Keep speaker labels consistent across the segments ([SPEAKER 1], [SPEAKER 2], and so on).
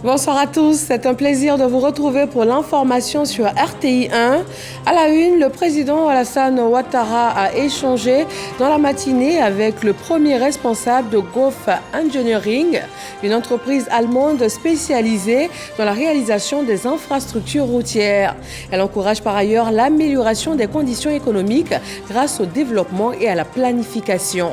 [SPEAKER 1] Bonsoir à tous, c'est un plaisir de vous retrouver pour l'information sur RTI 1. À la une, le président Alassane Ouattara a échangé dans la matinée avec le premier responsable de Gulf Engineering, une entreprise allemande spécialisée dans la réalisation des infrastructures routières. Elle encourage par ailleurs l'amélioration des conditions économiques grâce au développement et à la planification.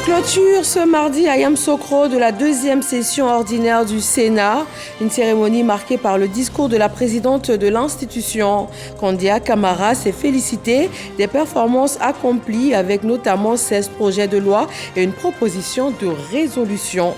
[SPEAKER 1] Clôture ce mardi à Yamoussoukro de la deuxième session ordinaire du Sénat, une cérémonie marquée par le discours de la présidente de l'institution. Kandia Camara s'est félicitée des performances accomplies avec notamment 16 projets de loi et une proposition de résolution.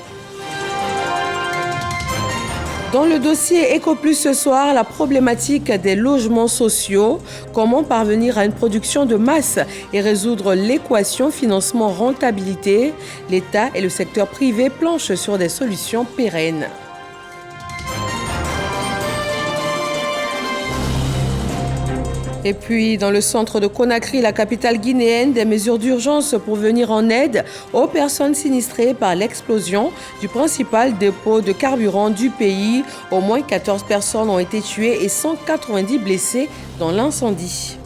[SPEAKER 1] Dans le dossier EcoPlus ce soir, la problématique des logements sociaux, comment parvenir à une production de masse et résoudre l'équation financement-rentabilité. L'État et le secteur privé planchent sur des solutions pérennes. Et puis, dans le centre de Conakry, la capitale guinéenne, des mesures d'urgence pour venir en aide aux personnes sinistrées par l'explosion du principal dépôt de carburant du pays. Au moins 14 personnes ont été tuées et 190 blessées dans l'incendie.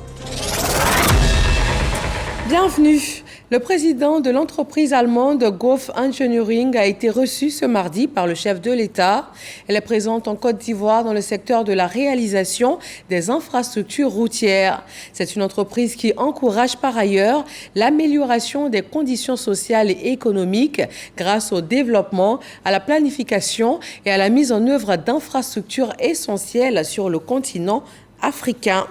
[SPEAKER 1] Bienvenue. Le président de l'entreprise allemande Gulf Engineering a été reçu ce mardi par le chef de l'État. Elle est présente en Côte d'Ivoire dans le secteur de la réalisation des infrastructures routières. C'est une entreprise qui encourage par ailleurs l'amélioration des conditions sociales et économiques grâce au développement, à la planification et à la mise en œuvre d'infrastructures essentielles sur le continent africain.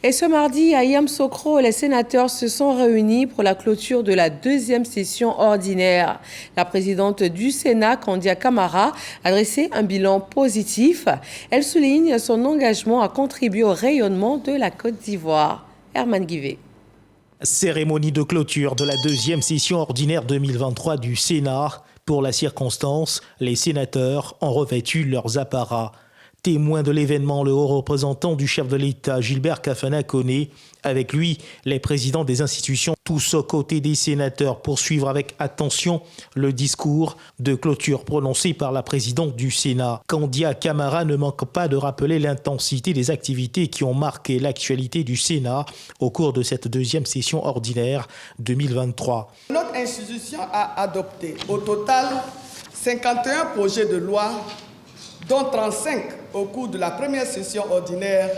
[SPEAKER 1] Et ce mardi, à Yamoussoukro, les sénateurs se sont réunis pour la clôture de la deuxième session ordinaire. La présidente du Sénat, Kandia Camara, a dressé un bilan positif. Elle souligne son engagement à contribuer au rayonnement de la Côte d'Ivoire. Herman Guivet.
[SPEAKER 2] Cérémonie de clôture de la deuxième session ordinaire 2023 du Sénat. Pour la circonstance, les sénateurs ont revêtu leurs apparats. Témoin de l'événement, le haut représentant du chef de l'État, Gilbert Kafana Koné, avec lui, les présidents des institutions, tous aux côtés des sénateurs, pour suivre avec attention le discours de clôture prononcé par la présidente du Sénat. Kandia Camara ne manque pas de rappeler l'intensité des activités qui ont marqué l'actualité du Sénat au cours de cette deuxième session ordinaire 2023.
[SPEAKER 3] Notre institution a adopté au total 51 projets de loi, dont 35 au cours de la première session ordinaire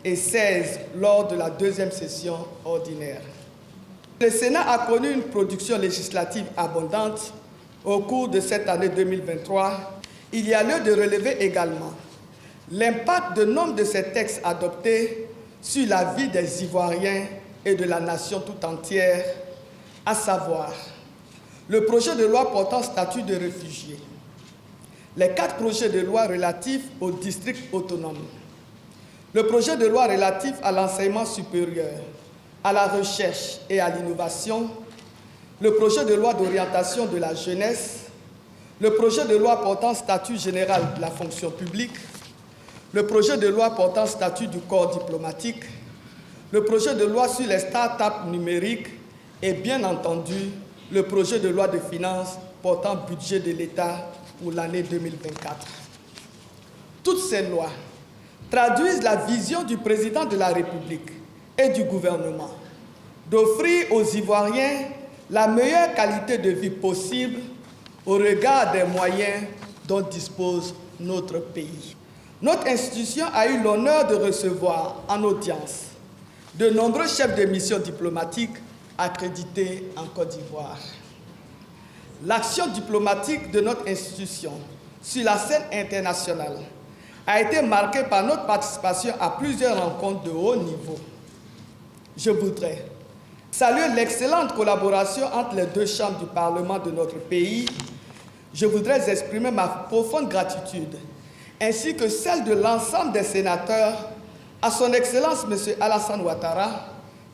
[SPEAKER 3] et 16 lors de la deuxième session ordinaire. Le Sénat a connu une production législative abondante au cours de cette année 2023. Il y a lieu de relever également l'impact de nombre de ces textes adoptés sur la vie des Ivoiriens et de la nation tout entière, à savoir le projet de loi portant statut de réfugié, les 4 projets de loi relatifs aux districts autonomes, le projet de loi relatif à l'enseignement supérieur, à la recherche et à l'innovation, le projet de loi d'orientation de la jeunesse, le projet de loi portant statut général de la fonction publique, le projet de loi portant statut du corps diplomatique, le projet de loi sur les start-up numériques et bien entendu le projet de loi de finances portant budget de l'État pour l'année 2024. Toutes ces lois traduisent la vision du président de la République et du gouvernement d'offrir aux Ivoiriens la meilleure qualité de vie possible au regard des moyens dont dispose notre pays. Notre institution a eu l'honneur de recevoir en audience de nombreux chefs de mission diplomatiques accrédités en Côte d'Ivoire. L'action diplomatique de notre institution sur la scène internationale a été marquée par notre participation à plusieurs rencontres de haut niveau. Je voudrais saluer l'excellente collaboration entre les 2 chambres du Parlement de notre pays. Je voudrais exprimer ma profonde gratitude, ainsi que celle de l'ensemble des sénateurs, à son Excellence M. Alassane Ouattara,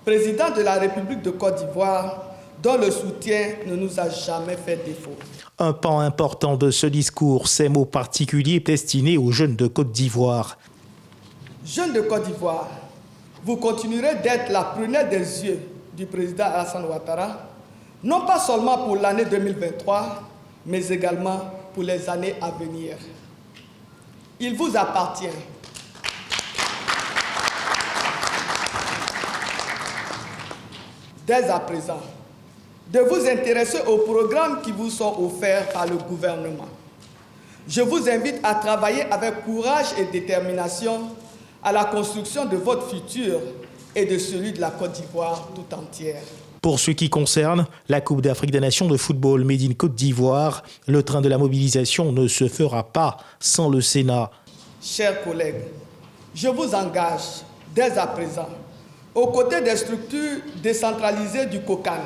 [SPEAKER 3] président de la République de Côte d'Ivoire, dont le soutien ne nous a jamais fait défaut.
[SPEAKER 2] Un pan important de ce discours, ces mots particuliers destinés aux jeunes de Côte d'Ivoire.
[SPEAKER 3] Jeunes de Côte d'Ivoire, vous continuerez d'être la prunelle des yeux du président Alassane Ouattara, non pas seulement pour l'année 2023, mais également pour les années à venir. Il vous appartient dès à présent de vous intéresser aux programmes qui vous sont offerts par le gouvernement. Je vous invite à travailler avec courage et détermination à la construction de votre futur et de celui de la Côte d'Ivoire tout entière.
[SPEAKER 2] Pour ce qui concerne la Coupe d'Afrique des Nations de football Made in Côte d'Ivoire, le train de la mobilisation ne se fera pas sans le Sénat.
[SPEAKER 3] Chers collègues, je vous engage dès à présent, aux côtés des structures décentralisées du COCAN,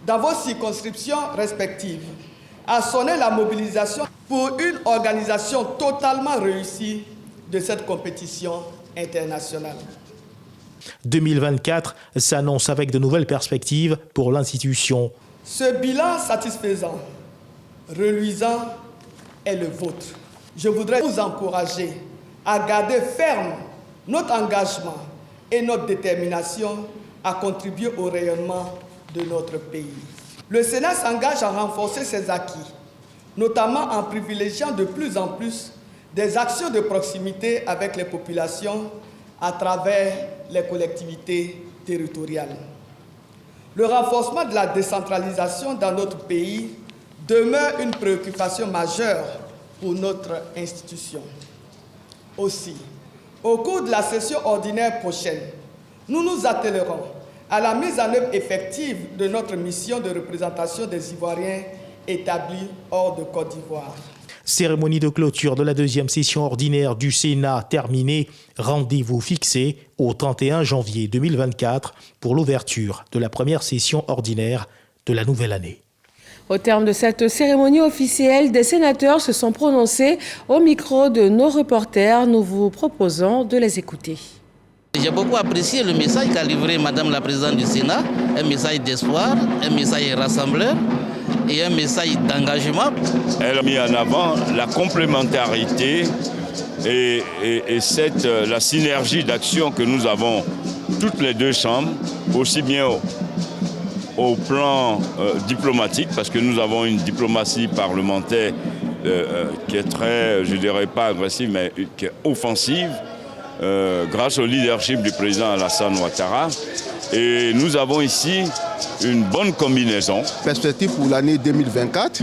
[SPEAKER 3] dans vos circonscriptions respectives, à sonner la mobilisation pour une organisation totalement réussie de cette compétition internationale.
[SPEAKER 2] 2024 s'annonce avec de nouvelles perspectives pour l'institution.
[SPEAKER 3] Ce bilan satisfaisant, reluisant, est le vôtre. Je voudrais vous encourager à garder ferme notre engagement et notre détermination à contribuer au rayonnement de notre pays. Le Sénat s'engage à renforcer ses acquis, notamment en privilégiant de plus en plus des actions de proximité avec les populations à travers les collectivités territoriales. Le renforcement de la décentralisation dans notre pays demeure une préoccupation majeure pour notre institution. Aussi, au cours de la session ordinaire prochaine, nous nous attellerons à la mise en œuvre effective de notre mission de représentation des Ivoiriens établis hors de Côte d'Ivoire.
[SPEAKER 2] Cérémonie de clôture de la deuxième session ordinaire du Sénat terminée. Rendez-vous fixé au 31 janvier 2024 pour l'ouverture de la première session ordinaire de la nouvelle année.
[SPEAKER 1] Au terme de cette cérémonie officielle, des sénateurs se sont prononcés au micro de nos reporters. Nous vous proposons de les écouter.
[SPEAKER 4] J'ai beaucoup apprécié le message qu'a livré Madame la Présidente du Sénat, un message d'espoir, un message rassembleur et un message d'engagement.
[SPEAKER 5] Elle a mis en avant la complémentarité et la synergie d'action que nous avons toutes les deux chambres, aussi bien au plan diplomatique, parce que nous avons une diplomatie parlementaire qui est très, je dirais pas agressive, mais qui est offensive, grâce au leadership du président Alassane Ouattara. Et nous avons ici une bonne combinaison.
[SPEAKER 6] Perspective pour l'année 2024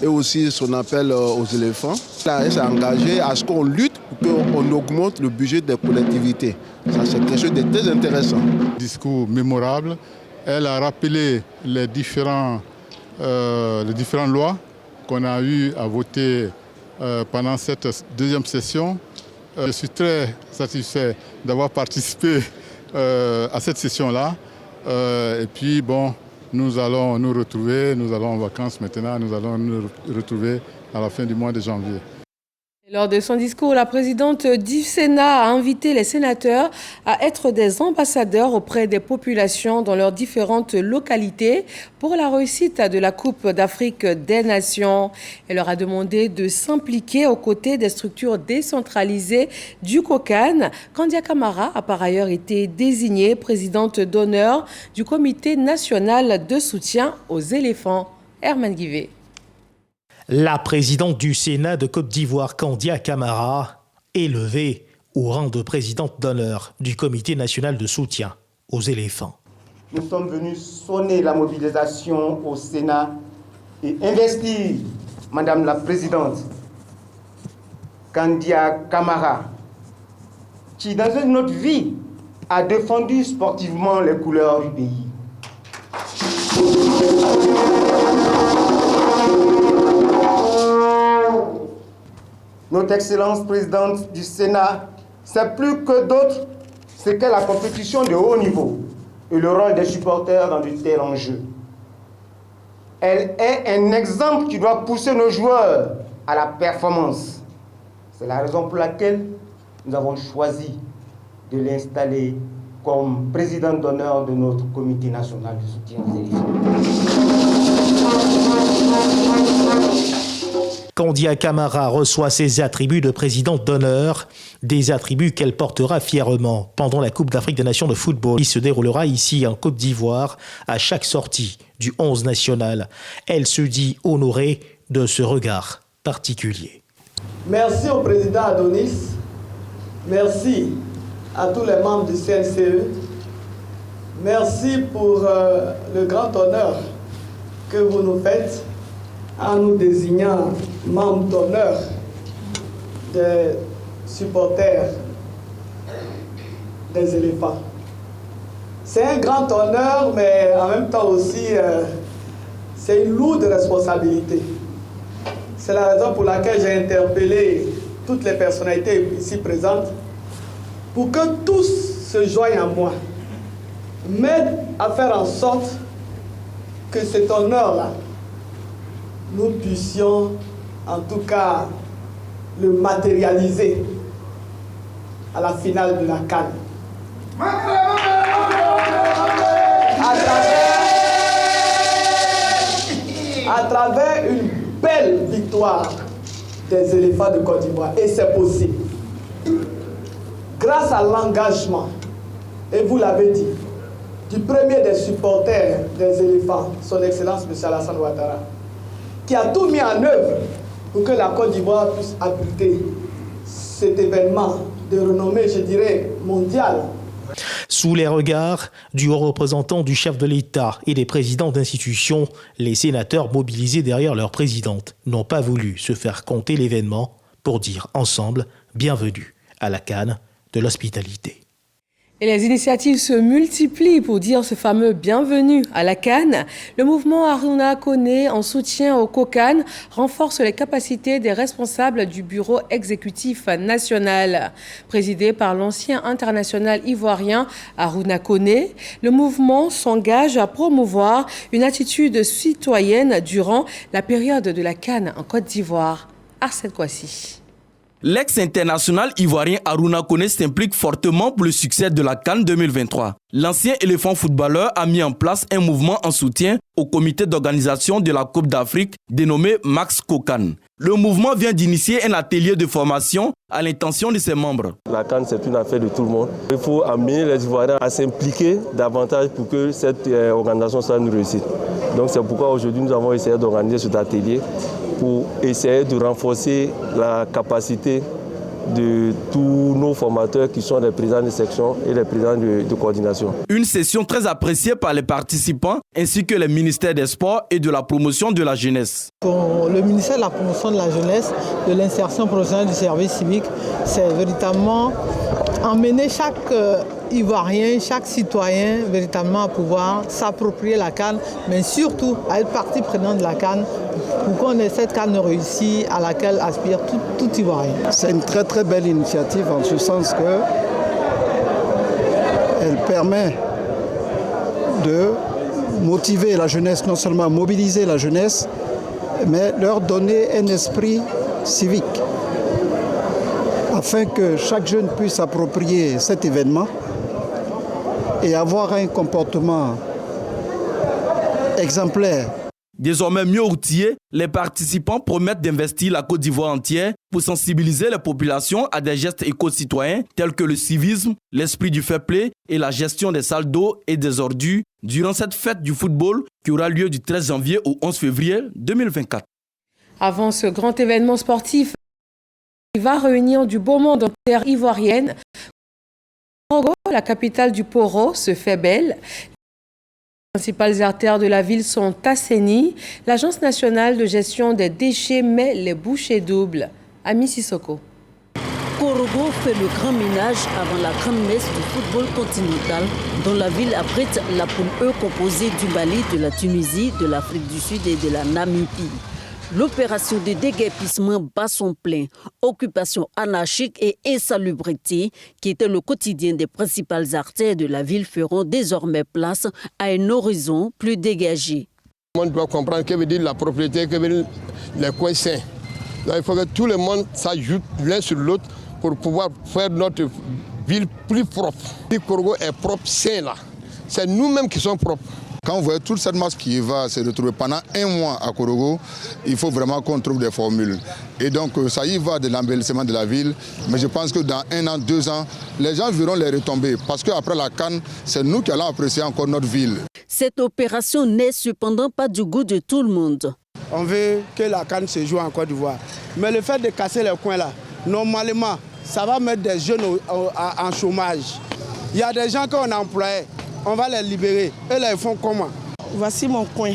[SPEAKER 6] et aussi son appel aux éléphants. Elle s'est engagée à ce qu'on lutte pour qu'on augmente le budget des collectivités. Ça, c'est quelque chose de très intéressant.
[SPEAKER 7] Discours mémorable. Elle a rappelé les différentes lois qu'on a eu à voter pendant cette deuxième session. Je suis très satisfait d'avoir participé à cette session-là. Et puis, bon, nous allons nous retrouver, nous allons en vacances maintenant, nous allons nous retrouver à la fin du mois de janvier.
[SPEAKER 1] Lors de son discours, la présidente du Sénat a invité les sénateurs à être des ambassadeurs auprès des populations dans leurs différentes localités pour la réussite de la Coupe d'Afrique des Nations. Elle leur a demandé de s'impliquer aux côtés des structures décentralisées du COCAN. Kandia Camara a par ailleurs été désignée présidente d'honneur du Comité national de soutien aux éléphants. Herman Guivet.
[SPEAKER 2] La présidente du Sénat de Côte d'Ivoire, Kandia Camara, élevée au rang de présidente d'honneur du Comité national de soutien aux éléphants.
[SPEAKER 8] Nous sommes venus sonner la mobilisation au Sénat et investir Madame la Présidente Kandia Camara, qui dans une autre vie a défendu sportivement les couleurs du pays. Notre Excellence présidente du Sénat, c'est plus que d'autres, c'est qu'est la compétition de haut niveau et le rôle des supporters dans de tels enjeux. Elle est un exemple qui doit pousser nos joueurs à la performance. C'est la raison pour laquelle nous avons choisi de l'installer comme présidente d'honneur de notre Comité national de soutien aux éléphants.
[SPEAKER 2] Kandia Camara reçoit ses attributs de présidente d'honneur, des attributs qu'elle portera fièrement pendant la Coupe d'Afrique des Nations de football qui se déroulera ici en Côte d'Ivoire à chaque sortie du 11 national. Elle se dit honorée de ce regard particulier.
[SPEAKER 3] Merci au président Adonis, merci à tous les membres du CNCE, merci pour le grand honneur que vous nous faites en nous désignant membres d'honneur des supporters des éléphants. C'est un grand honneur, mais en même temps aussi, c'est une lourde responsabilité. C'est la raison pour laquelle j'ai interpellé toutes les personnalités ici présentes pour que tous se joignent à moi, m'aident à faire en sorte que cet honneur-là, nous puissions en tout cas le matérialiser à la finale de la CAN. À travers une belle victoire des éléphants de Côte d'Ivoire. Et c'est possible. Grâce à l'engagement, et vous l'avez dit, du premier des supporters des éléphants, son Excellence M. Alassane Ouattara, qui a tout mis en œuvre pour que la Côte d'Ivoire puisse abriter cet événement de renommée, je dirais, mondiale.
[SPEAKER 2] Sous les regards du haut représentant du chef de l'État et des présidents d'institutions, les sénateurs mobilisés derrière leur présidente n'ont pas voulu se faire compter l'événement pour dire ensemble bienvenue à la CAN de l'hospitalité.
[SPEAKER 1] Et les initiatives se multiplient pour dire ce fameux bienvenue à la CAN. Le mouvement Harouna Koné, en soutien au COCAN, renforce les capacités des responsables du bureau exécutif national. Présidé par l'ancien international ivoirien Harouna Koné, le mouvement s'engage à promouvoir une attitude citoyenne durant la période de la CAN en Côte d'Ivoire. Arsène Kouassi.
[SPEAKER 9] L'ex-international ivoirien Harouna Koné s'implique fortement pour le succès de la CAN 2023. L'ancien éléphant footballeur a mis en place un mouvement en soutien au comité d'organisation de la Coupe d'Afrique dénommé Max COCAN. Le mouvement vient d'initier un atelier de formation à l'intention de ses membres.
[SPEAKER 10] La CAN, c'est une affaire de tout le monde. Il faut amener les Ivoiriens à s'impliquer davantage pour que cette organisation soit une réussite. Donc c'est pourquoi aujourd'hui nous avons essayé d'organiser cet atelier pour essayer de renforcer la capacité de tous nos formateurs qui sont les présidents de section et les présidents de coordination. Une session très appréciée par les participants ainsi que les ministères des Sports et de la promotion de la jeunesse.
[SPEAKER 11] Pour le ministère de la promotion de la jeunesse, de l'insertion professionnelle du service civique, c'est véritablement emmener chaque Ivoirien, chaque citoyen véritablement à pouvoir s'approprier la CAN, mais surtout à être partie prenante de la CAN pour qu'on ait cette CAN réussie à laquelle aspire tout Ivoirien.
[SPEAKER 12] C'est une très très belle initiative en ce sens qu'elle permet de motiver la jeunesse, non seulement mobiliser la jeunesse, mais leur donner un esprit civique afin que chaque jeune puisse s'approprier cet événement et avoir un comportement exemplaire.
[SPEAKER 9] Désormais mieux outillés, les participants promettent d'investir la Côte d'Ivoire entière pour sensibiliser les populations à des gestes éco-citoyens tels que le civisme, l'esprit du fair play et la gestion des salles d'eau et des ordures durant cette fête du football qui aura lieu du 13 janvier au 11 février 2024.
[SPEAKER 1] Avant ce grand événement sportif, il va réunir du beau monde en terre ivoirienne. La capitale du Poro se fait belle. Les principales artères de la ville sont assainies. L'Agence nationale de gestion des déchets met les bouchées doubles. Ami Sissoko.
[SPEAKER 13] Korogo fait le grand ménage avant la grande messe du football continental dont la ville abrite la poule E composée du Mali, de la Tunisie, de l'Afrique du Sud et de la Namibie. L'opération de déguerpissement bat son plein. Occupation anarchique et insalubrité, qui était le quotidien des principales artères de la ville, feront désormais place à un horizon plus dégagé.
[SPEAKER 14] Tout le monde doit comprendre que veut dire la propriété, que veut dire les coins sains. Donc, il faut que tout le monde s'ajoute l'un sur l'autre pour pouvoir faire notre ville plus propre. Si Korogo est propre, sain là, c'est nous-mêmes qui sommes propres.
[SPEAKER 15] Quand vous voyez toute cette masse qui va se retrouver pendant un mois à Korogo, il faut vraiment qu'on trouve des formules. Et donc ça y va de l'embellissement de la ville. Mais je pense que dans 1 an, 2 ans, les gens verront les retombées. Parce qu'après la CAN, c'est nous qui allons apprécier encore notre ville.
[SPEAKER 13] Cette opération n'est cependant pas du goût de tout le monde.
[SPEAKER 16] on veut que la CAN se joue en Côte d'Ivoire. Mais le fait de casser les coins là, normalement, ça va mettre des jeunes en chômage. Il y a des gens qu'on a employés, on va les libérer. Et là, ils font comment?
[SPEAKER 17] Voici mon coin.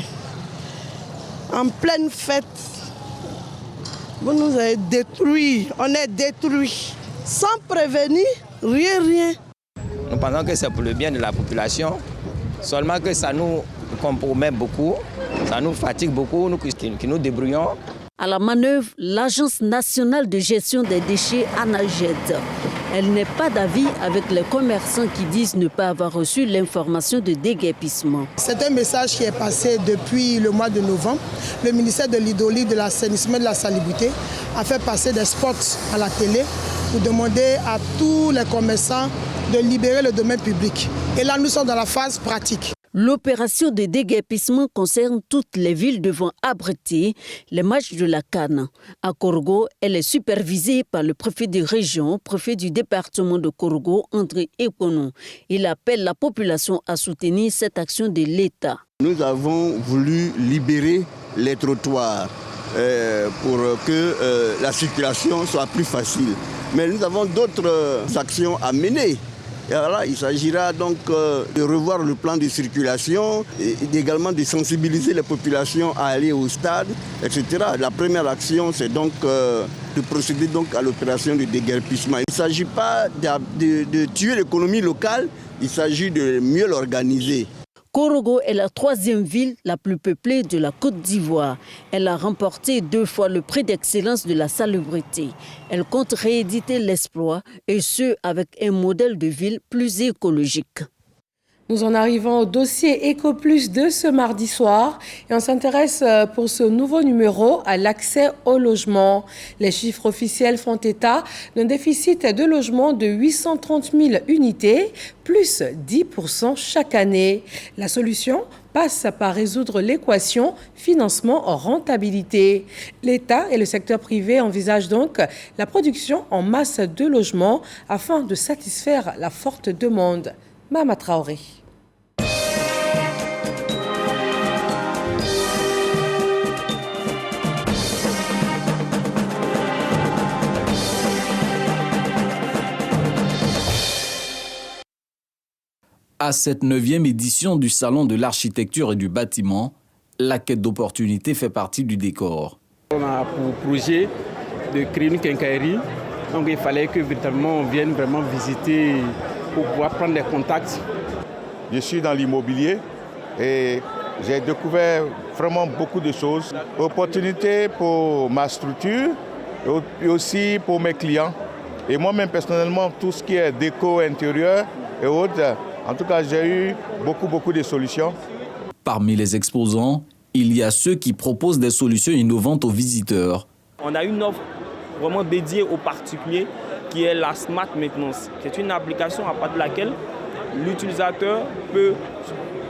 [SPEAKER 17] En pleine fête, vous nous avez détruits, on est détruits. Sans prévenir, rien.
[SPEAKER 18] Nous pensons que c'est pour le bien de la population, seulement que ça nous compromet beaucoup, ça nous fatigue beaucoup, nous qui nous débrouillons.
[SPEAKER 13] À la manœuvre, l'Agence nationale de gestion des déchets ANAGED. Elle n'est pas d'avis avec les commerçants qui disent ne pas avoir reçu l'information de déguerpissement.
[SPEAKER 17] C'est un message qui est passé depuis le mois de novembre. Le ministère de l'Hydraulique, de l'Assainissement et de la Salubrité a fait passer des spots à la télé pour demander à tous les commerçants de libérer le domaine public. Et là, nous sommes dans la phase pratique.
[SPEAKER 13] L'opération de déguerpissement concerne toutes les villes devant abriter les matchs de la CAN. À Korogo, elle est supervisée par le préfet de région, préfet du département de Korogo, André Ekono. Il appelle la population à soutenir cette action de l'État.
[SPEAKER 19] Nous avons voulu libérer les trottoirs pour que la circulation soit plus facile. Mais nous avons d'autres actions à mener. Et alors, il s'agira donc de revoir le plan de circulation et également de sensibiliser les populations à aller au stade, etc. La première action, c'est donc de procéder donc à l'opération de déguerpissement. Il ne s'agit pas de tuer l'économie locale, il s'agit de mieux l'organiser.
[SPEAKER 13] Korogo est la 3e ville la plus peuplée de la Côte d'Ivoire. Elle a remporté 2 fois le prix d'excellence de la salubrité. Elle compte rééditer l'exploit et ce avec un modèle de ville plus écologique.
[SPEAKER 1] Nous en arrivons au dossier EcoPlus de ce mardi soir et on s'intéresse pour ce nouveau numéro à l'accès au logement. Les chiffres officiels font état d'un déficit de logement de 830 000 unités, plus 10% chaque année. La solution passe par résoudre l'équation financement-rentabilité. L'État et le secteur privé envisagent donc la production en masse de logements afin de satisfaire la forte demande. Mama Traoré.
[SPEAKER 9] À cette 9e édition du Salon de l'architecture et du bâtiment, la quête d'opportunités fait partie du décor.
[SPEAKER 20] On a pour projet de créer une quincaillerie, donc il fallait que véritablement on vienne vraiment visiter pour pouvoir prendre des contacts.
[SPEAKER 21] Je suis dans l'immobilier et j'ai découvert vraiment beaucoup de choses. Opportunités pour ma structure et aussi pour mes clients. Et moi-même personnellement, tout ce qui est déco intérieur et autres, en tout cas, j'ai eu beaucoup de solutions.
[SPEAKER 9] Parmi les exposants, il y a ceux qui proposent des solutions innovantes aux visiteurs.
[SPEAKER 22] On a une offre vraiment dédiée aux particuliers qui est la Smart Maintenance. C'est une application à partir de laquelle l'utilisateur peut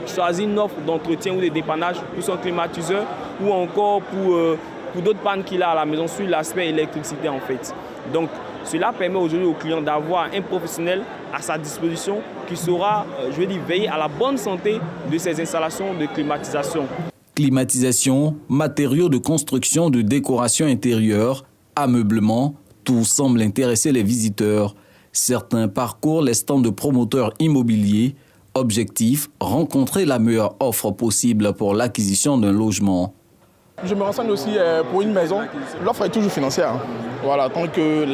[SPEAKER 22] choisir une offre d'entretien ou de dépannage pour son climatiseur ou encore pour d'autres pannes qu'il a à la maison sur l'aspect électricité en fait. Donc cela permet aujourd'hui au client d'avoir un professionnel à sa disposition qui saura, veiller à la bonne santé de ses installations de climatisation.
[SPEAKER 9] Climatisation, matériaux de construction, de décoration intérieure, ameublement, tout semble intéresser les visiteurs. Certains parcourent les stands de promoteurs immobiliers. Objectif, rencontrer la meilleure offre possible pour l'acquisition d'un logement.
[SPEAKER 23] Je me renseigne aussi pour une maison. L'offre est toujours financière. Voilà, tant que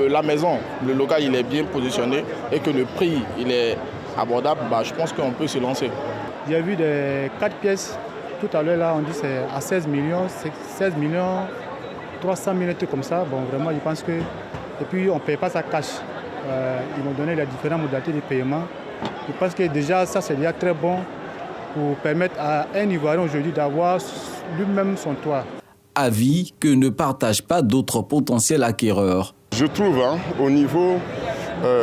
[SPEAKER 23] la maison, le local, il est bien positionné et que le prix il est abordable, je pense qu'on peut se lancer.
[SPEAKER 24] J'ai vu des 4 pièces. Tout à l'heure, là, on dit c'est à 16 millions, 300 000, comme ça. Bon, vraiment, je pense que... Et puis, on ne paye pas ça cash. Ils m'ont donné les différentes modalités de paiement. Je pense que déjà, ça, c'est déjà très bon pour permettre à un Ivoirien aujourd'hui d'avoir lui-même son toit.
[SPEAKER 9] Avis que ne partagent pas d'autres potentiels acquéreurs.
[SPEAKER 25] Je trouve, au niveau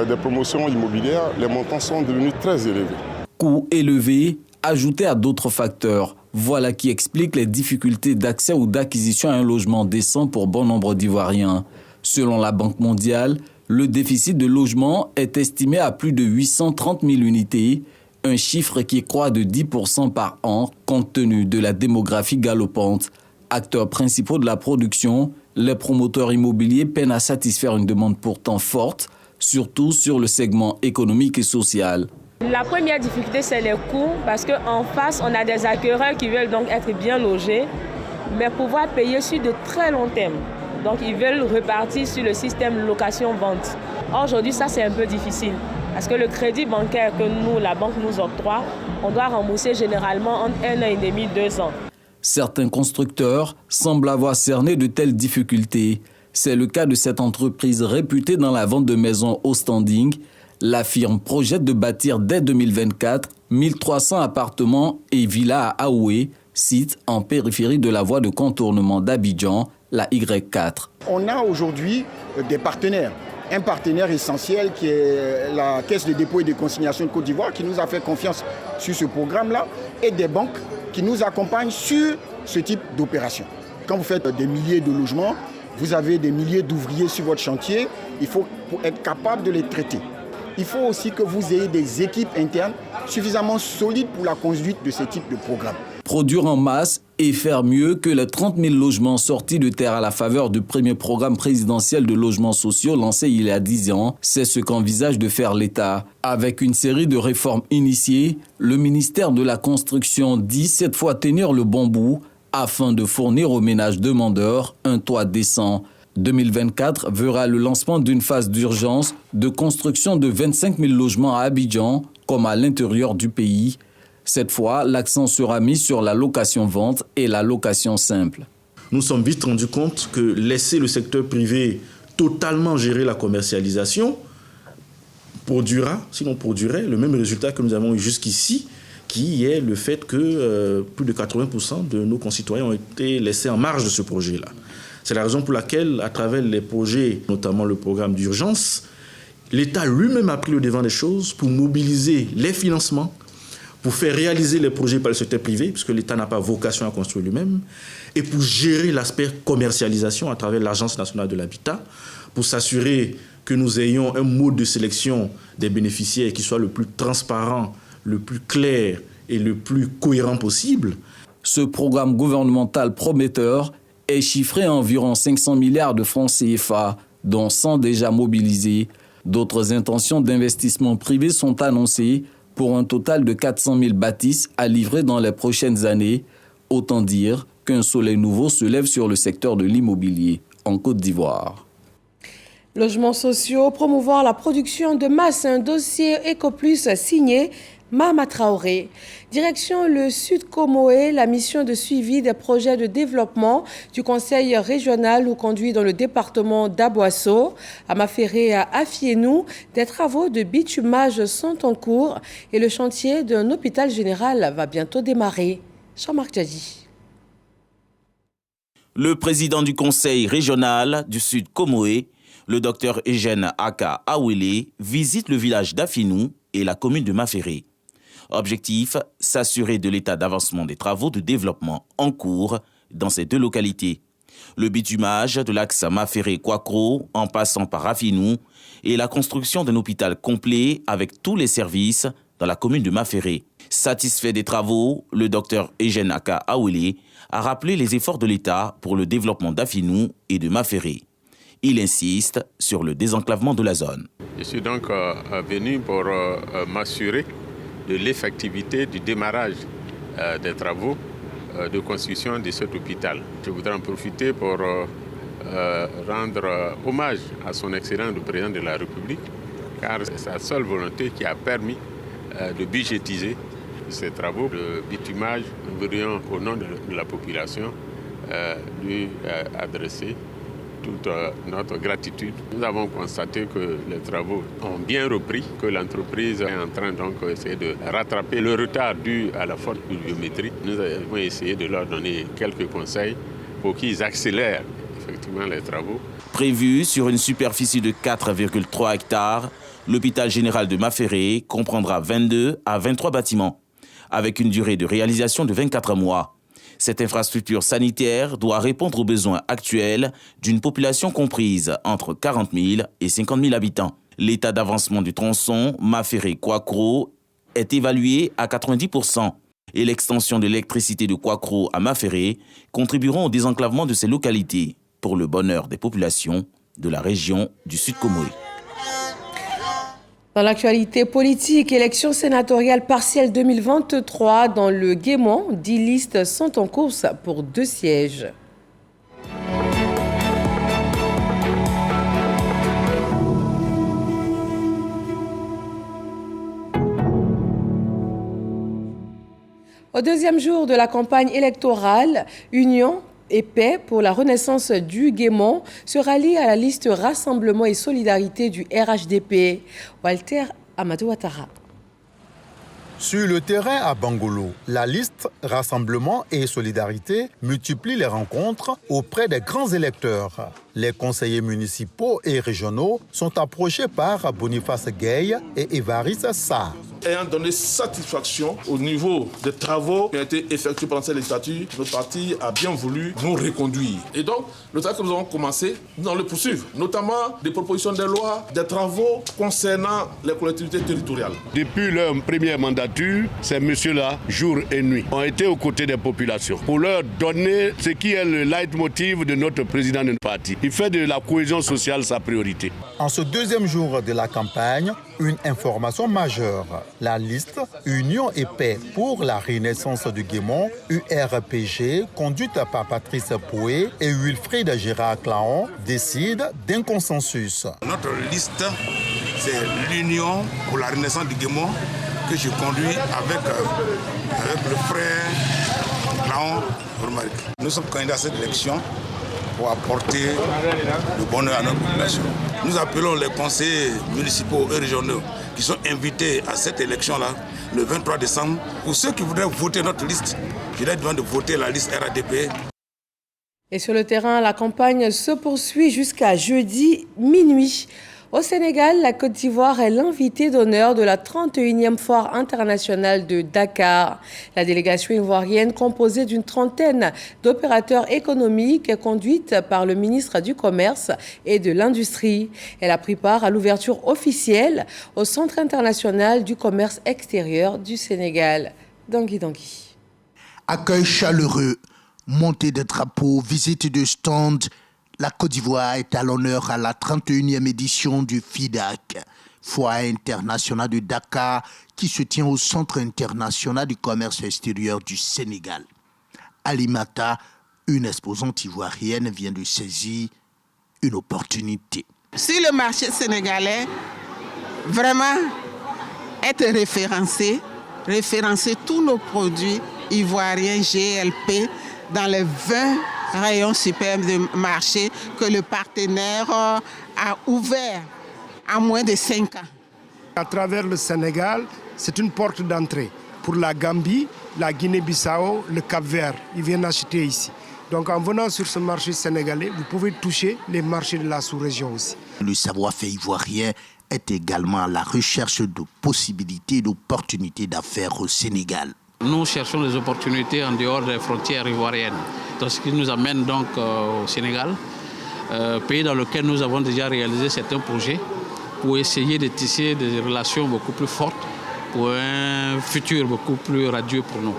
[SPEAKER 25] des promotions immobilières, les montants sont devenus très élevés.
[SPEAKER 9] Coûts élevés, ajoutés à d'autres facteurs. Voilà qui explique les difficultés d'accès ou d'acquisition à un logement décent pour bon nombre d'Ivoiriens. Selon la Banque mondiale, le déficit de logement est estimé à plus de 830 000 unités,
[SPEAKER 4] un chiffre qui croît de 10% par an compte tenu de la démographie galopante. Acteurs principaux de la production, les promoteurs immobiliers peinent à satisfaire une demande pourtant forte, surtout sur le segment économique et social.
[SPEAKER 5] La première difficulté, c'est les coûts, parce qu'en face, on a des acquéreurs qui veulent donc être bien logés, mais pouvoir payer sur de très long terme. Donc, ils veulent repartir sur le système location-vente. Aujourd'hui, ça, c'est un peu difficile, parce que le crédit bancaire que nous, la banque nous octroie, on doit rembourser généralement entre 1 an et demi, 2 ans.
[SPEAKER 4] Certains constructeurs semblent avoir cerné de telles difficultés. C'est le cas de cette entreprise réputée dans la vente de maisons au standing. La firme projette de bâtir dès 2024 1300 appartements et villas à Aoué, site en périphérie de la voie de contournement d'Abidjan, la Y4.
[SPEAKER 6] On a aujourd'hui des partenaires. Un partenaire essentiel qui est la Caisse de dépôt et de consignation de Côte d'Ivoire qui nous a fait confiance sur ce programme-là et des banques qui nous accompagnent sur ce type d'opération. Quand vous faites des milliers de logements, vous avez des milliers d'ouvriers sur votre chantier, il faut être capable de les traiter. Il faut aussi que vous ayez des équipes internes suffisamment solides pour la conduite de ce type de programme.
[SPEAKER 4] Produire en masse et faire mieux que les 30 000 logements sortis de terre à la faveur du premier programme présidentiel de logements sociaux lancé il y a 10 ans, c'est ce qu'envisage de faire l'État. Avec une série de réformes initiées, le ministère de la Construction dit cette fois tenir le bon bout afin de fournir aux ménages demandeurs un toit décent. 2024 verra le lancement d'une phase d'urgence de construction de 25 000 logements à Abidjan, comme à l'intérieur du pays. Cette fois, l'accent sera mis sur la location-vente et la location simple.
[SPEAKER 7] Nous sommes vite rendus compte que laisser le secteur privé totalement gérer la commercialisation produirait le même résultat que nous avons eu jusqu'ici, qui est le fait que plus de 80% de nos concitoyens ont été laissés en marge de ce projet-là. C'est la raison pour laquelle, à travers les projets, notamment le programme d'urgence, l'État lui-même a pris le devant des choses pour mobiliser les financements, pour faire réaliser les projets par le secteur privé, puisque l'État n'a pas vocation à construire lui-même, et pour gérer l'aspect commercialisation à travers l'Agence nationale de l'habitat, pour s'assurer que nous ayons un mode de sélection des bénéficiaires qui soit le plus transparent, le plus clair et le plus cohérent possible.
[SPEAKER 4] Ce programme gouvernemental prometteur est chiffré à environ 500 milliards de francs CFA, dont 100 déjà mobilisés. D'autres intentions d'investissement privé sont annoncées pour un total de 400 000 bâtisses à livrer dans les prochaines années. Autant dire qu'un soleil nouveau se lève sur le secteur de l'immobilier en Côte d'Ivoire.
[SPEAKER 1] Logements sociaux, promouvoir la production de masse, un dossier EcoPlus signé Mama Traoré. Direction le Sud Comoé, la mission de suivi des projets de développement du Conseil régional nous conduit dans le département d'Aboasso. À Maféré, à Afienou, des travaux de bitumage sont en cours et le chantier d'un hôpital général va bientôt démarrer. Jean-Marc Djadji.
[SPEAKER 8] Le président du Conseil régional du Sud Comoé, le docteur Eugène Aka Awele, visite le village d'Afienou et la commune de Maféré. Objectif, s'assurer de l'état d'avancement des travaux de développement en cours dans ces deux localités. Le bitumage de l'axe Maféré-Kwakro en passant par Afienou et la construction d'un hôpital complet avec tous les services dans la commune de Maféré. Satisfait des travaux, le docteur Eugène Aka Awele a rappelé les efforts de l'État pour le développement d'Afienou et de Maféré. Il insiste sur le désenclavement de la zone.
[SPEAKER 26] Je suis donc venu pour m'assurer de l'effectivité du démarrage des travaux de construction de cet hôpital. Je voudrais en profiter pour rendre hommage à son Excellence le Président de la République, car c'est sa seule volonté qui a permis de budgétiser ces travaux. Le bitumage, nous voudrions, au nom de la population, lui adresser toute notre gratitude. Nous avons constaté que les travaux ont bien repris, que l'entreprise est en train donc d'essayer de rattraper le retard dû à la forte pluviométrie. Nous avons essayé de leur donner quelques conseils pour qu'ils accélèrent effectivement les travaux.
[SPEAKER 8] Prévu sur une superficie de 4,3 hectares, l'hôpital général de Maféré comprendra 22 à 23 bâtiments, avec une durée de réalisation de 24 mois. Cette infrastructure sanitaire doit répondre aux besoins actuels d'une population comprise entre 40 000 et 50 000 habitants. L'état d'avancement du tronçon Maféré-Kwakro est évaluée à 90% et l'extension de l'électricité de Kwakro à Maféré contribueront au désenclavement de ces localités pour le bonheur des populations de la région du Sud Comoé.
[SPEAKER 1] Dans l'actualité politique, élection sénatoriale partielle 2023 dans le Guémont, 10 listes sont en course pour 2 sièges. Au deuxième jour de la campagne électorale, Union et Paix pour la renaissance du Guémont se rallie à la liste Rassemblement et Solidarité du RHDP. Walter Amadou Ouattara.
[SPEAKER 2] Sur le terrain à Bangolo, la liste Rassemblement et Solidarité multiplie les rencontres auprès des grands électeurs. Les conseillers municipaux et régionaux sont approchés par Boniface Gueye et Évariste Sarr.
[SPEAKER 3] Ayant donné satisfaction au niveau des travaux qui ont été effectués pendant cette législature, notre parti a bien voulu nous reconduire. Et donc, le travail que nous avons commencé, nous allons le poursuivre, notamment des propositions de loi, des travaux concernant les collectivités territoriales.
[SPEAKER 10] Depuis leur première mandature, ces messieurs-là, jour et nuit, ont été aux côtés des populations pour leur donner ce qui est le leitmotiv de notre président de notre parti. Il fait de la cohésion sociale sa priorité.
[SPEAKER 2] En ce deuxième jour de la campagne, une information majeure. La liste Union et Paix pour la renaissance du Guémont, URPG, conduite par Patrice Poué et Wilfried Gérard Claon, décide d'un consensus.
[SPEAKER 11] Notre liste, c'est l'Union pour la renaissance du Guémont que je conduis avec le frère Claon. Nous sommes candidats à cette élection pour apporter le bonheur à notre population. Nous appelons les conseillers municipaux et régionaux qui sont invités à cette élection-là le 23 décembre. Pour ceux qui voudraient voter notre liste, je leur demande de voter la liste RHDP.
[SPEAKER 1] Et sur le terrain, la campagne se poursuit jusqu'à jeudi minuit. Au Sénégal, la Côte d'Ivoire est l'invité d'honneur de la 31e foire internationale de Dakar. La délégation ivoirienne, composée d'une trentaine d'opérateurs économiques, est conduite par le ministre du Commerce et de l'Industrie. Elle a pris part à l'ouverture officielle au Centre international du commerce extérieur du Sénégal. Dangui Dangui.
[SPEAKER 12] Accueil chaleureux, montée de drapeaux, visite de stands. La Côte d'Ivoire est à l'honneur à la 31e édition du FIDAK, Foire internationale de Dakar, qui se tient au Centre international du commerce extérieur du Sénégal. Alimata, une exposante ivoirienne, vient de saisir une opportunité.
[SPEAKER 14] Si le marché sénégalais vraiment est référencé tous nos produits ivoiriens GLP dans les 20 rayons superbes de marché que le partenaire a ouvert en moins de 5 ans.
[SPEAKER 16] À travers le Sénégal, c'est une porte d'entrée pour la Gambie, la Guinée-Bissau, le Cap-Vert. Ils viennent acheter ici. Donc en venant sur ce marché sénégalais, vous pouvez toucher les marchés de la sous-région aussi.
[SPEAKER 12] Le savoir-faire ivoirien est également à la recherche de possibilités et d'opportunités d'affaires au Sénégal.
[SPEAKER 27] Nous cherchons des opportunités en dehors des frontières ivoiriennes. Ce qui nous amène donc au Sénégal, pays dans lequel nous avons déjà réalisé certains projets pour essayer de tisser des relations beaucoup plus fortes pour un futur beaucoup plus radieux pour nous.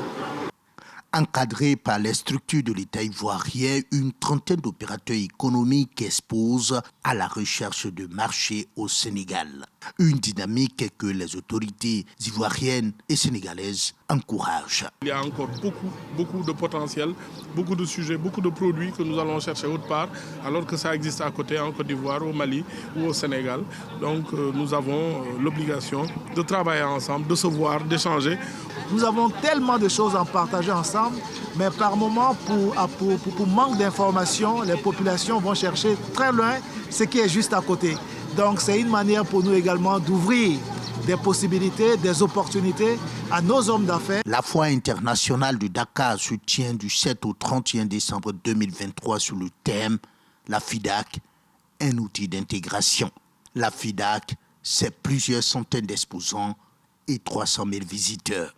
[SPEAKER 12] Encadrés par les structures de l'État ivoirien, une trentaine d'opérateurs économiques exposent à la recherche de marchés au Sénégal. Une dynamique que les autorités ivoiriennes et sénégalaises encouragent.
[SPEAKER 23] Il y a encore beaucoup de potentiel, beaucoup de sujets, beaucoup de produits que nous allons chercher autre part, alors que ça existe à côté, en Côte d'Ivoire, au Mali ou au Sénégal. Donc nous avons l'obligation de travailler ensemble, de se voir, d'échanger.
[SPEAKER 28] Nous avons tellement de choses à partager ensemble, mais par moment, pour manque d'informations, les populations vont chercher très loin ce qui est juste à côté. Donc c'est une manière pour nous également d'ouvrir des possibilités, des opportunités à nos hommes d'affaires.
[SPEAKER 12] La foire internationale de Dakar se tient du 7 au 31 décembre 2023 sous le thème « La FIDAK, un outil d'intégration ». La FIDAK, c'est plusieurs centaines d'exposants et 300 000 visiteurs.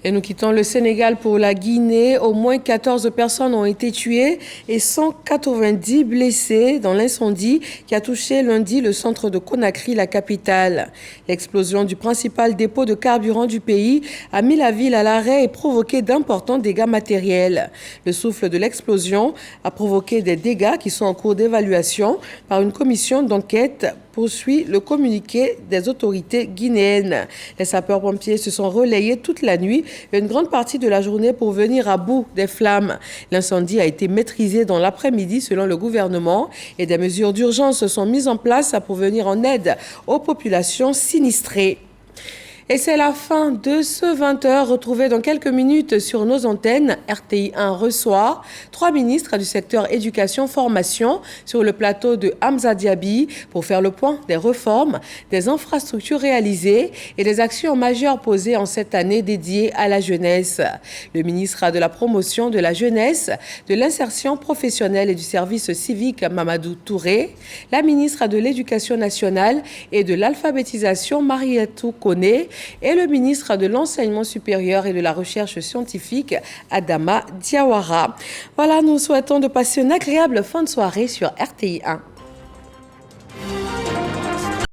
[SPEAKER 1] Et nous quittons le Sénégal pour la Guinée. Au moins 14 personnes ont été tuées et 190 blessées dans l'incendie qui a touché lundi le centre de Conakry, la capitale. L'explosion du principal dépôt de carburant du pays a mis la ville à l'arrêt et provoqué d'importants dégâts matériels. Le souffle de l'explosion a provoqué des dégâts qui sont en cours d'évaluation par une commission d'enquête, poursuit le communiqué des autorités guinéennes. Les sapeurs-pompiers se sont relayés toute la nuit et une grande partie de la journée pour venir à bout des flammes. L'incendie a été maîtrisé dans l'après-midi selon le gouvernement et des mesures d'urgence sont mises en place pour venir en aide aux populations sinistrées. Et c'est la fin de ce 20h. Retrouvez dans quelques minutes sur nos antennes. RTI 1 reçoit 3 ministres du secteur éducation-formation sur le plateau de Hamza Diaby pour faire le point des réformes, des infrastructures réalisées et des actions majeures posées en cette année dédiée à la jeunesse. Le ministre de la promotion de la jeunesse, de l'insertion professionnelle et du service civique Mamadou Touré, la ministre de l'Éducation nationale et de l'alphabétisation Marietou Koné, et le ministre de l'Enseignement supérieur et de la Recherche scientifique, Adama Diawara. Voilà, nous souhaitons de passer une agréable fin de soirée sur RTI 1.